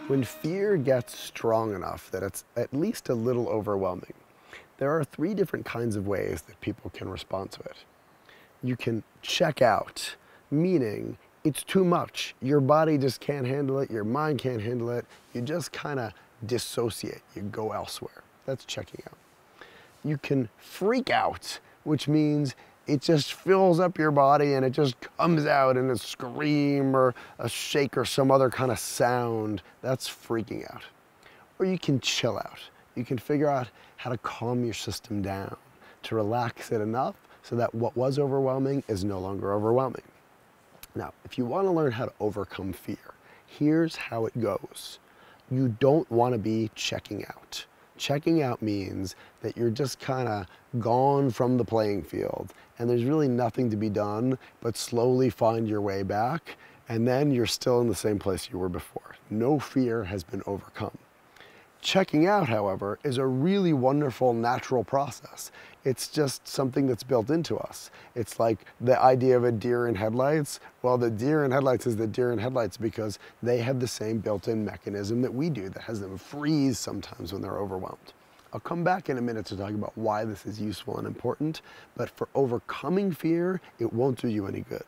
When fear gets strong enough that it's at least a little overwhelming, there are three different kinds of ways that people can respond to it. You can check out, meaning it's too much. Your body just can't handle it, your mind can't handle it. You just kind of dissociate, you go elsewhere. That's checking out. You can freak out, which means it just fills up your body and it just comes out in a scream or a shake or some other kind of sound. That's freaking out. Or you can chill out. You can figure out how to calm your system down, to relax it enough so that what was overwhelming is no longer overwhelming. Now, if you want to learn how to overcome fear, here's how it goes. You don't want to be checking out. Checking out means that you're just kind of gone from the playing field and there's really nothing to be done but slowly find your way back, and then you're still in the same place you were before. No fear has been overcome. Checking out, however, is a really wonderful natural process. It's just something that's built into us. It's like the idea of a deer in headlights. Well, the deer in headlights is the deer in headlights because they have the same built-in mechanism that we do that has them freeze sometimes when they're overwhelmed. I'll come back in a minute to talk about why this is useful and important, but for overcoming fear, it won't do you any good.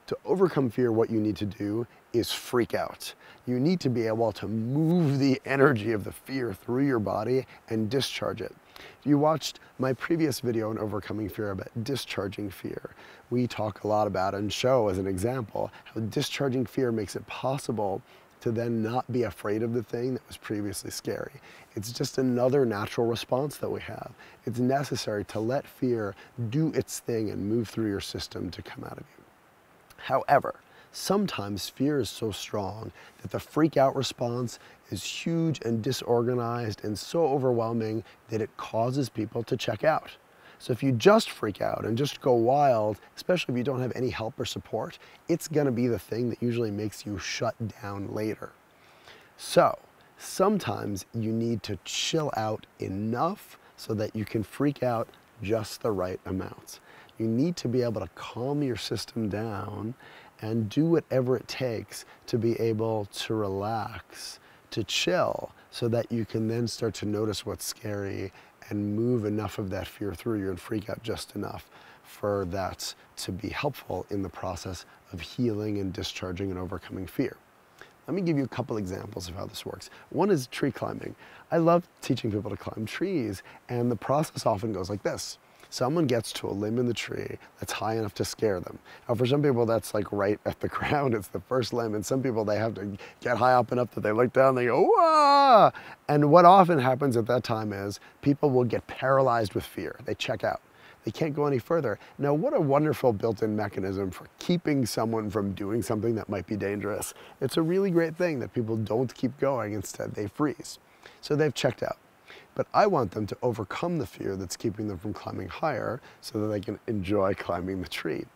To overcome fear, what you need to do is freak out. You need to be able to move the energy of the fear through your body and discharge it. If you watched my previous video on overcoming fear about discharging fear, we talk a lot about and show as an example how discharging fear makes it possible to then not be afraid of the thing that was previously scary. It's just another natural response that we have. It's necessary to let fear do its thing and move through your system to come out of you. However, sometimes fear is so strong that the freak out response is huge and disorganized and so overwhelming that it causes people to check out. So if you just freak out and just go wild, especially if you don't have any help or support, it's going to be the thing that usually makes you shut down later. So sometimes you need to chill out enough so that you can freak out just the right amount. You need to be able to calm your system down and do whatever it takes to be able to relax, to chill, so that you can then start to notice what's scary and move enough of that fear through you and freak out just enough for that to be helpful in the process of healing and discharging and overcoming fear. Let me give you a couple examples of how this works. One is tree climbing. I love teaching people to climb trees, and the process often goes like this. Someone gets to a limb in the tree that's high enough to scare them. Now, for some people, that's like right at the ground. It's the first limb. And some people, they have to get high up enough that they look down and they go, "Wah!" And what often happens at that time is people will get paralyzed with fear. They check out. They can't go any further. Now, what a wonderful built-in mechanism for keeping someone from doing something that might be dangerous. It's a really great thing that people don't keep going. Instead, they freeze. So they've checked out. But I want them to overcome the fear that's keeping them from climbing higher so that they can enjoy climbing the tree.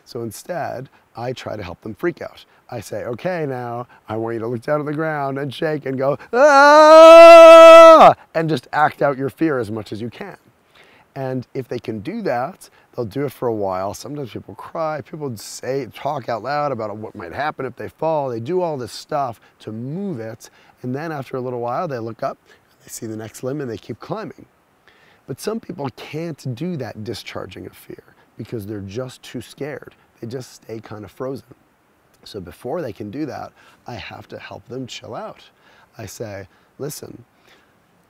So instead, I try to help them freak out. I say, okay, now I want you to look down at the ground and shake and go, "Ah!" and just act out your fear as much as you can. And if they can do that, they'll do it for a while. Sometimes people cry, people talk out loud about what might happen if they fall. They do all this stuff to move it. And then after a little while, they look up, they see the next limb and they keep climbing. But some people can't do that discharging of fear because they're just too scared. They just stay kind of frozen. So before they can do that, I have to help them chill out. I say, listen,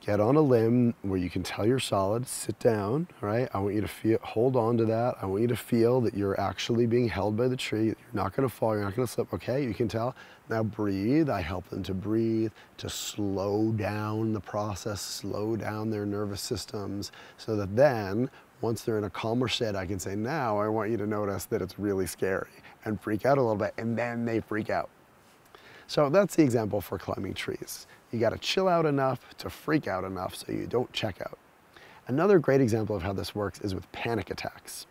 get on a limb where you can tell you're solid, sit down, all right? I want you to hold on to that. I want you to feel that you're actually being held by the tree. You're not gonna fall, you're not gonna slip, okay? You can tell. Now breathe. I help them to breathe, to slow down the process, slow down their nervous systems, so that then, once they're in a calmer state, I can say, now I want you to notice that it's really scary and freak out a little bit, and then they freak out. So that's the example for climbing trees. You gotta chill out enough to freak out enough so you don't check out. Another great example of how this works is with panic attacks.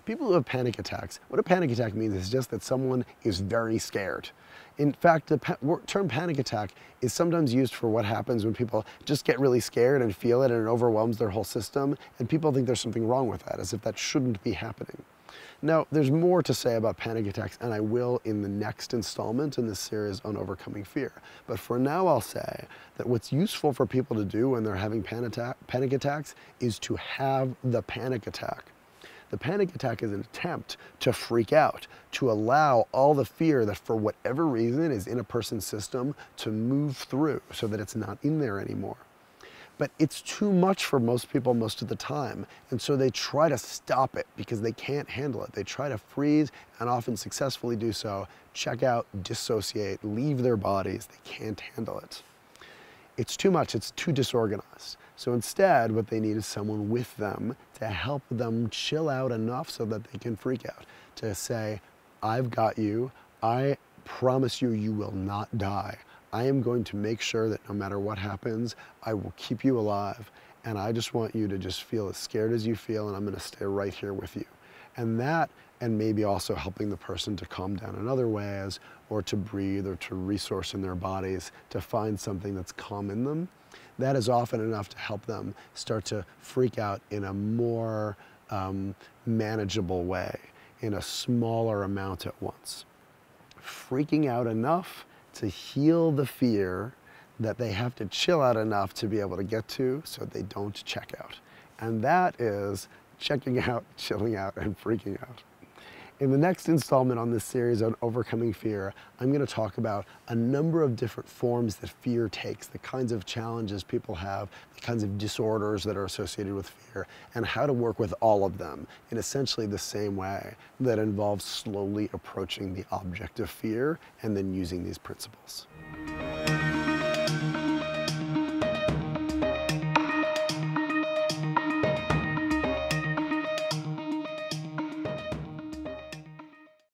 People who have panic attacks, what a panic attack means is just that someone is very scared. In fact, the term panic attack is sometimes used for what happens when people just get really scared and feel it and it overwhelms their whole system, and people think there's something wrong with that, as if that shouldn't be happening. Now, there's more to say about panic attacks, and I will in the next installment in this series on overcoming fear. But for now, I'll say that what's useful for people to do when they're having panic attacks is to have the panic attack. The panic attack is an attempt to freak out, to allow all the fear that for whatever reason is in a person's system to move through so that it's not in there anymore. But it's too much for most people most of the time, and so they try to stop it because they can't handle it. They try to freeze and often successfully do so, check out, dissociate, leave their bodies. They can't handle it. It's too much, it's too disorganized. So instead, what they need is someone with them to help them chill out enough so that they can freak out, to say, I've got you, I promise you, you will not die. I am going to make sure that no matter what happens, I will keep you alive. And I just want you to just feel as scared as you feel, and I'm going to stay right here with you. And that, and maybe also helping the person to calm down in other ways, or to breathe, or to resource in their bodies, to find something that's calm in them, that is often enough to help them start to freak out in a more manageable way, in a smaller amount at once. Freaking out enough to heal the fear that they have to chill out enough to be able to get to so they don't check out. And that is checking out, chilling out, and freaking out. In the next installment on this series on overcoming fear, I'm going to talk about a number of different forms that fear takes, the kinds of challenges people have, the kinds of disorders that are associated with fear, and how to work with all of them in essentially the same way that involves slowly approaching the object of fear and then using these principles.